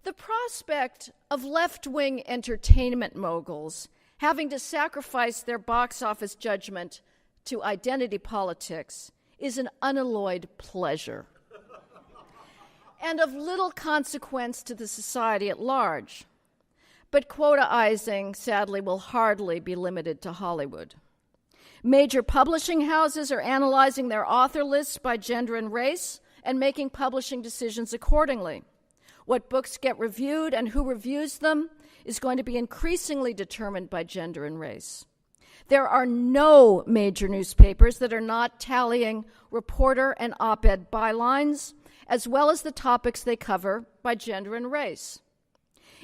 The prospect of left-wing entertainment moguls having to sacrifice their box office judgment to identity politics is an unalloyed pleasure and of little consequence to the society at large. But quotaizing, sadly, will hardly be limited to Hollywood. Major publishing houses are analyzing their author lists by gender and race and making publishing decisions accordingly. What books get reviewed and who reviews them is going to be increasingly determined by gender and race. There are no major newspapers that are not tallying reporter and op-ed bylines, as well as the topics they cover by gender and race.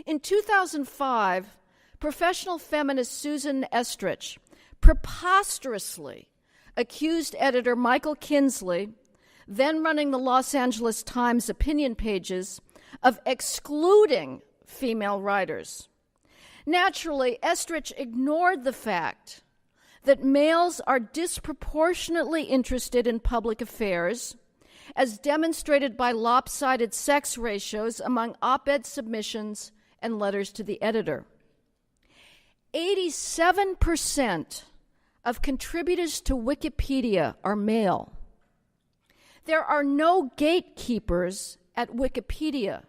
In 2005, professional feminist Susan Estrich preposterously accused editor Michael Kinsley, then running the Los Angeles Times opinion pages, of excluding female writers. Naturally, Estrich ignored the fact that males are disproportionately interested in public affairs, as demonstrated by lopsided sex ratios among op-ed submissions and letters to the editor. 87% of contributors to Wikipedia are male. There are no gatekeepers at Wikipedia.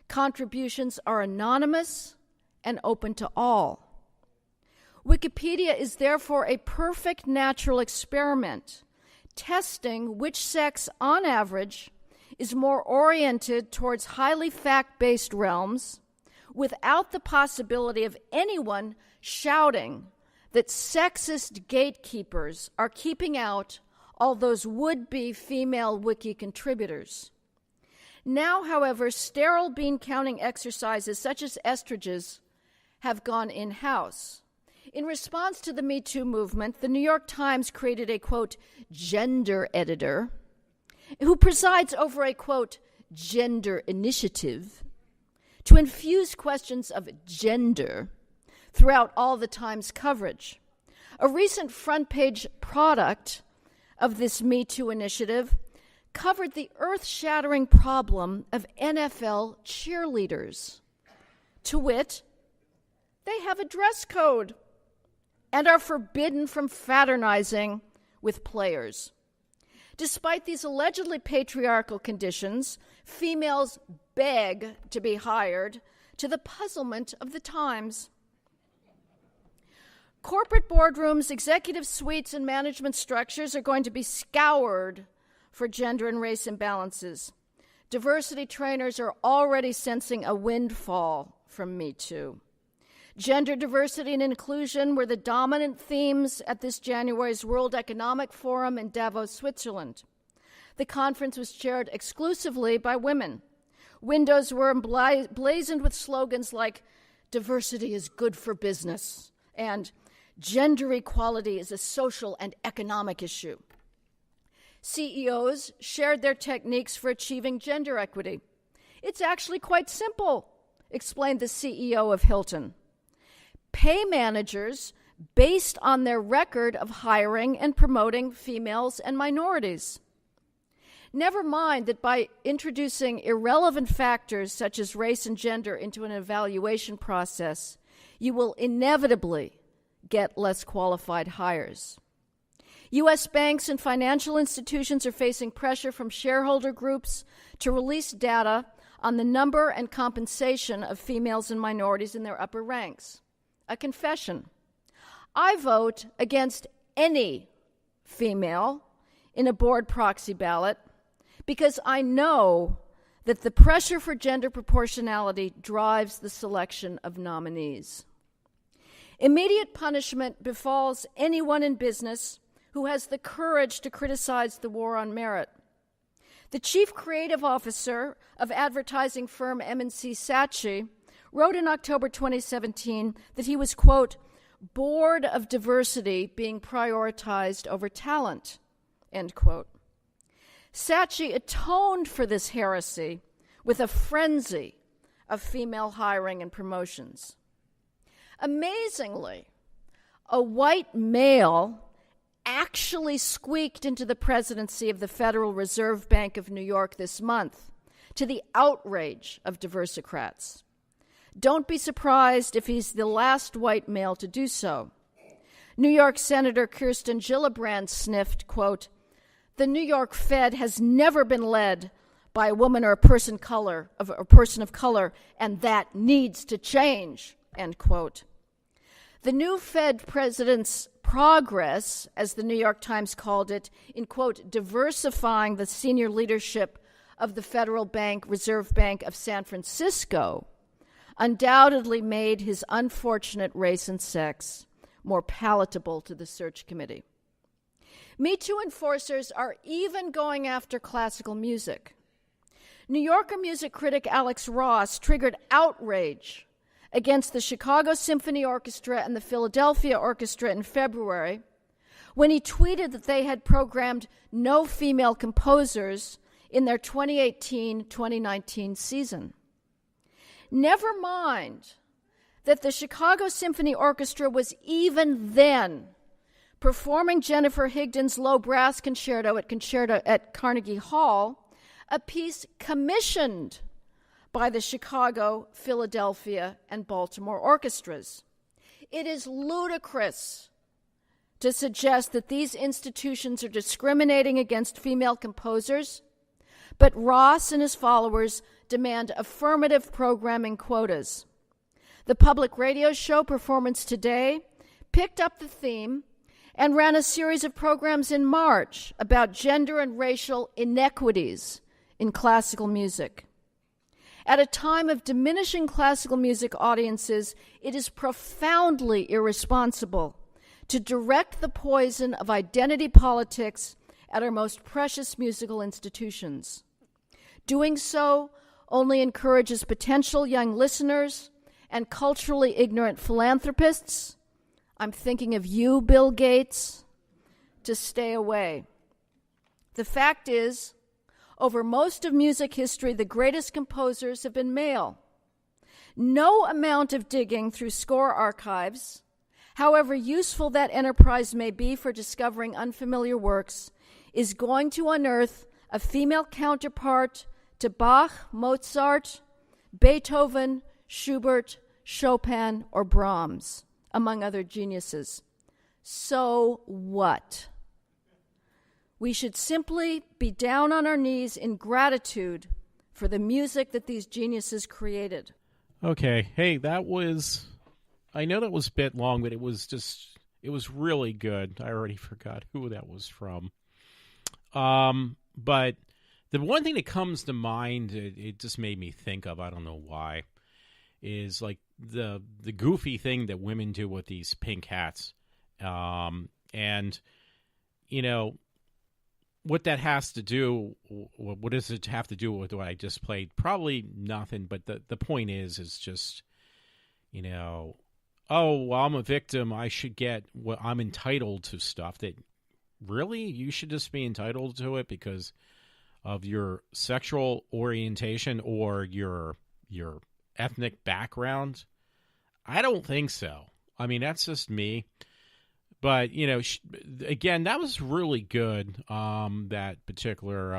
Contributions are anonymous and open to all. Wikipedia is therefore a perfect natural experiment, testing which sex, on average, is more oriented towards highly fact-based realms, without the possibility of anyone shouting that sexist gatekeepers are keeping out all those would-be female wiki contributors. Now, however, sterile bean-counting exercises such as Estrich's have gone in-house. In response to the Me Too movement, the New York Times created a, quote, gender editor who presides over a, quote, gender initiative to infuse questions of gender throughout all the Times coverage. A recent front-page product of this Me Too initiative covered the earth-shattering problem of NFL cheerleaders. To wit, they have a dress code and are forbidden from fraternizing with players. Despite these allegedly patriarchal conditions, females beg to be hired, to the puzzlement of the Times. Corporate boardrooms, executive suites, and management structures are going to be scoured for gender and race imbalances. Diversity trainers are already sensing a windfall from Me Too. Gender diversity and inclusion were the dominant themes at this January's World Economic Forum in Davos, Switzerland. The conference was chaired exclusively by women. Windows were emblazoned with slogans like, "Diversity is good for business," and "Gender equality is a social and economic issue." CEOs shared their techniques for achieving gender equity. "It's actually quite simple," explained the CEO of Hilton. "Pay managers based on their record of hiring and promoting females and minorities. Never mind that by introducing irrelevant factors such as race and gender into an evaluation process, you will inevitably get less qualified hires." U.S. banks and financial institutions are facing pressure from shareholder groups to release data on the number and compensation of females and minorities in their upper ranks. A confession: I vote against any female in a board proxy ballot because I know that the pressure for gender proportionality drives the selection of nominees. Immediate punishment befalls anyone in business who has the courage to criticize the war on merit. The chief creative officer of advertising firm M&C Saatchi wrote in October 2017 that he was, quote, bored of diversity being prioritized over talent, end quote. Saatchi atoned for this heresy with a frenzy of female hiring and promotions. Amazingly, a white male actually squeaked into the presidency of the Federal Reserve Bank of New York this month, to the outrage of diversicrats. Don't be surprised if he's the last white male to do so. New York Senator Kirsten Gillibrand sniffed, quote, "The New York Fed has never been led by a woman or a person of color, and that needs to change," end quote. The new Fed president's progress, as the New York Times called it, in, quote, diversifying the senior leadership of the Federal Reserve Bank of San Francisco, undoubtedly made his unfortunate race and sex more palatable to the search committee. Me Too enforcers are even going after classical music. New Yorker music critic Alex Ross triggered outrage against the Chicago Symphony Orchestra and the Philadelphia Orchestra in February when he tweeted that they had programmed no female composers in their 2018-2019 season. Never mind that the Chicago Symphony Orchestra was even then performing Jennifer Higdon's Low Brass Concerto at Carnegie Hall, a piece commissioned by the Chicago, Philadelphia, and Baltimore orchestras. It is ludicrous to suggest that these institutions are discriminating against female composers, but Ross and his followers demand affirmative programming quotas. The public radio show Performance Today picked up the theme and ran a series of programs in March about gender and racial inequities in classical music. At a time of diminishing classical music audiences, it is profoundly irresponsible to direct the poison of identity politics at our most precious musical institutions. Doing so only encourages potential young listeners and culturally ignorant philanthropists, I'm thinking of you, Bill Gates, to stay away. The fact is, over most of music history, the greatest composers have been male. No amount of digging through score archives, however useful that enterprise may be for discovering unfamiliar works, is going to unearth a female counterpart to Bach, Mozart, Beethoven, Schubert, Chopin, or Brahms, among other geniuses. So what? We should simply be down on our knees in gratitude for the music that these geniuses created. Okay. Hey, I know that was a bit long, but it was really good. I already forgot who that was from. But the one thing that comes to mind, it just made me think of, I don't know why, is like the goofy thing that women do with these pink hats. And, you know, what that has to do, what does it have to do with what I just played? Probably nothing, but the point is just, you know, oh, well, I'm a victim, I should get what I'm entitled to stuff that, really? You should just be entitled to it because of your sexual orientation or your ethnic background? I don't think so. I mean, that's just me. But, you know, again, that was really good, that particular,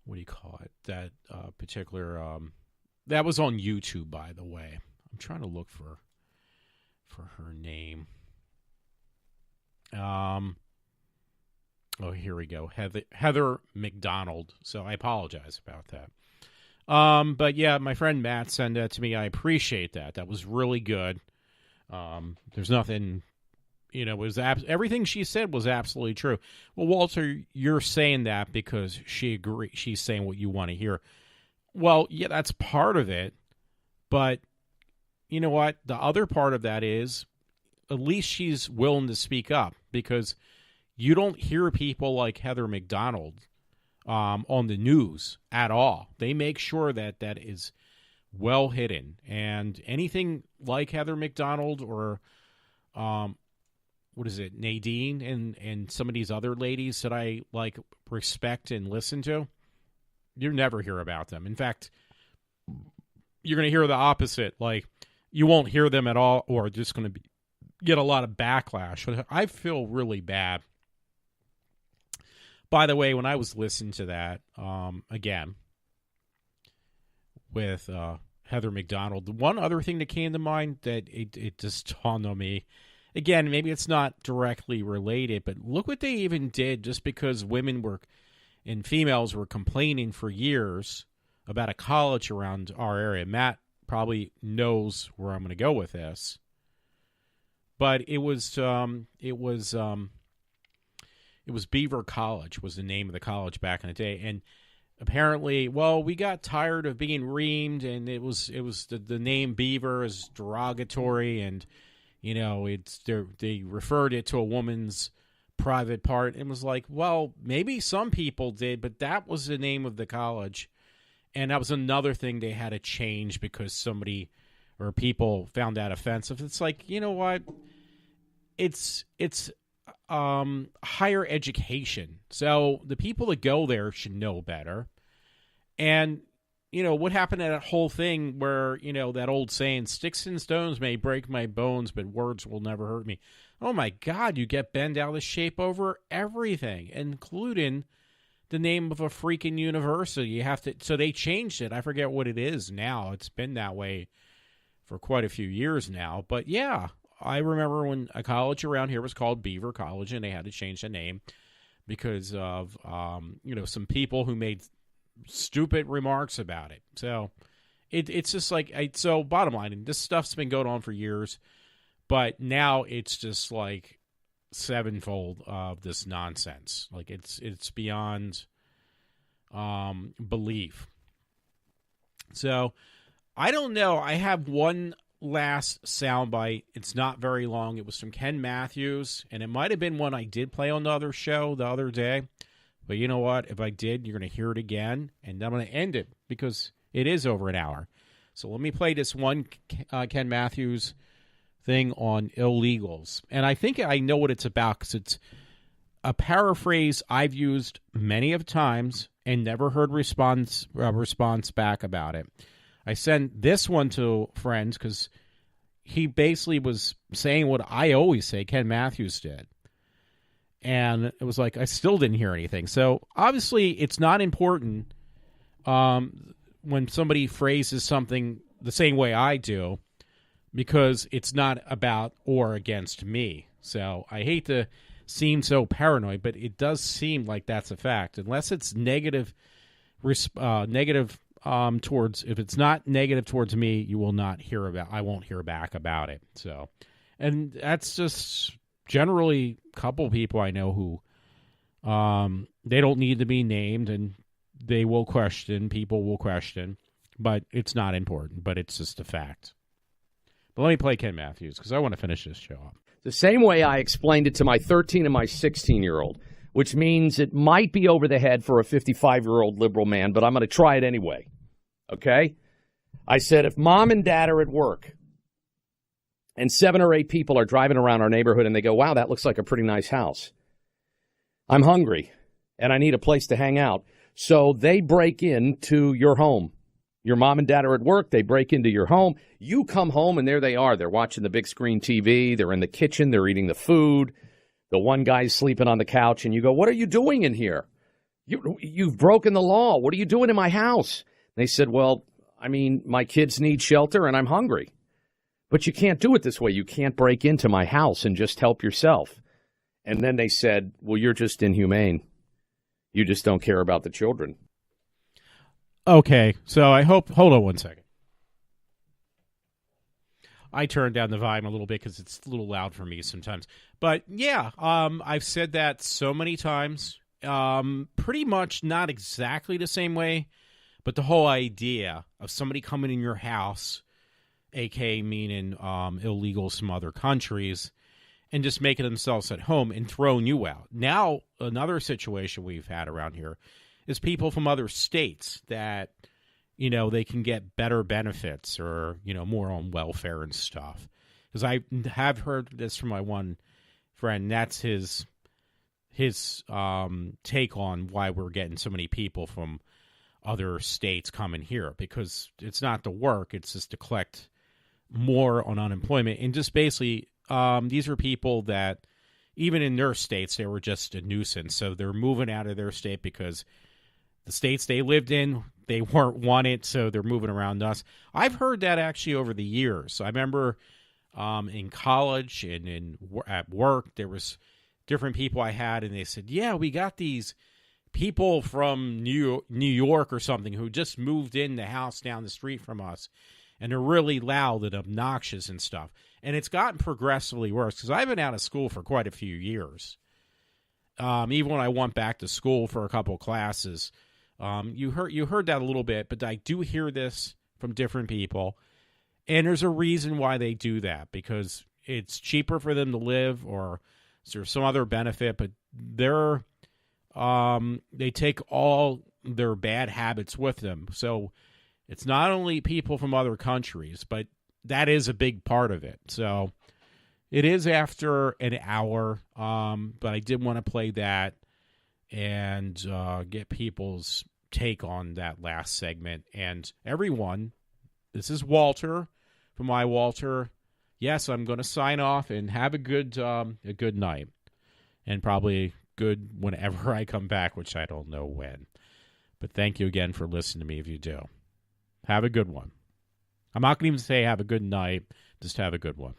what do you call it? That particular, that was on YouTube, by the way. I'm trying to look for her name. Oh, here we go. Heather McDonald. So I apologize about that. But yeah, my friend Matt sent that to me. I appreciate that. That was really good. There's nothing, you know, everything she said was absolutely true. Well, Walter, you're saying that because she's saying what you want to hear. Well, yeah, that's part of it. But you know what? The other part of that is at least she's willing to speak up, because you don't hear people like Heather McDonald on the news at all. They make sure that that is well hidden. And anything like Heather McDonald or what is it, Nadine and some of these other ladies that I like respect and listen to, you never hear about them. In fact, you're going to hear the opposite. Like, you won't hear them at all, or just going to get a lot of backlash. I feel really bad. By the way, when I was listening to that, again, with Heather McDonald, the one other thing that came to mind that it just dawned on me, again, maybe it's not directly related, but look what they even did just because women were and females were complaining for years about a college around our area. Matt probably knows where I'm going to go with this, but it was Beaver College was the name of the college back in the day, and apparently, well, we got tired of being reamed, and it was the name Beaver is derogatory, and you know they referred it to a woman's private part, and was like, well, maybe some people did, but that was the name of the college, and that was another thing they had to change because somebody or people found that offensive. It's like, you know what? It's higher education. So the people that go there should know better. And, you know, what happened to that whole thing where, you know, that old saying, sticks and stones may break my bones, but words will never hurt me. Oh, my God, you get bent out of shape over everything, including the name of a freaking university. You have to, so they changed it. I forget what it is now. It's been that way for quite a few years now. But, yeah, I remember when a college around here was called Beaver College, and they had to change the name because of, you know, some people who made stupid remarks about it. So it's just like, so bottom line, and this stuff's been going on for years, but now it's just like sevenfold of this nonsense. Like it's beyond belief. So I don't know. I have one last soundbite. It's not very long. It was from Ken Matthews, and it might have been one I did play on the other show the other day. But you know what? If I did, you're going to hear it again, and I'm going to end it because it is over an hour. So let me play this one Ken Matthews thing on illegals. And I think I know what it's about because it's a paraphrase I've used many of times and never heard response back about it. I sent this one to friends because he basically was saying what I always say Ken Matthews did. And it was like, I still didn't hear anything. So obviously it's not important when somebody phrases something the same way I do because it's not about or against me. So I hate to seem so paranoid, but it does seem like that's a fact. Unless it's negative towards, if it's not negative towards me, you will not hear about, I won't hear back about it. So, and that's just generally a couple people I know who they don't need to be named, and they will question, people will question, but it's not important, but it's just a fact. But let me play Ken Matthews because I want to finish this show up. The same way I explained it to my 13 and my 16-year-old, which means it might be over the head for a 55-year-old liberal man, but I'm going to try it anyway, okay? I said, if mom and dad are at work and 7 or 8 people are driving around our neighborhood and they go, wow, that looks like a pretty nice house. I'm hungry and I need a place to hang out. So they break into your home. Your mom and dad are at work. They break into your home. You come home and there they are. They're watching the big screen TV. They're in the kitchen. They're eating the food. The one guy's sleeping on the couch and you go, what are you doing in here? You've broken the law. What are you doing in my house? They said, well, I mean, my kids need shelter and I'm hungry. But you can't do it this way. You can't break into my house and just help yourself. And then they said, well, you're just inhumane. You just don't care about the children. Okay, so hold on one second. I turned down the volume a little bit because it's a little loud for me sometimes. But yeah, I've said that so many times. Pretty much not exactly the same way, but the whole idea of somebody coming in your house, aka meaning illegals from other countries, and just making themselves at home and throwing you out. Now, another situation we've had around here is people from other states that, you know, they can get better benefits or, you know, more on welfare and stuff. Because I have heard this from my one friend. That's his take on why we're getting so many people from other states coming here, because it's not to work, it's just to collect more on unemployment. And just basically, these are people that even in their states, they were just a nuisance. So they're moving out of their state because the states they lived in, they weren't wanted, so they're moving around us. I've heard that actually over the years. I remember in college and at work, there was different people I had, and they said, yeah, we got these people from New York or something who just moved in the house down the street from us, and they're really loud and obnoxious and stuff. And it's gotten progressively worse, because I've been out of school for quite a few years. Even when I went back to school for a couple classes, you heard that a little bit, but I do hear this from different people. And there's a reason why they do that, because it's cheaper for them to live, or there's some other benefit, but they take all their bad habits with them. So it's not only people from other countries, but that is a big part of it. So it is after an hour, but I did want to play that and get people's take on that last segment. And everyone, this is Walter from iWalter. Yes, I'm going to sign off and have a good night, and probably good whenever I come back, which I don't know when. But thank you again for listening to me if you do. Have a good one. I'm not going to even say have a good night, just have a good one.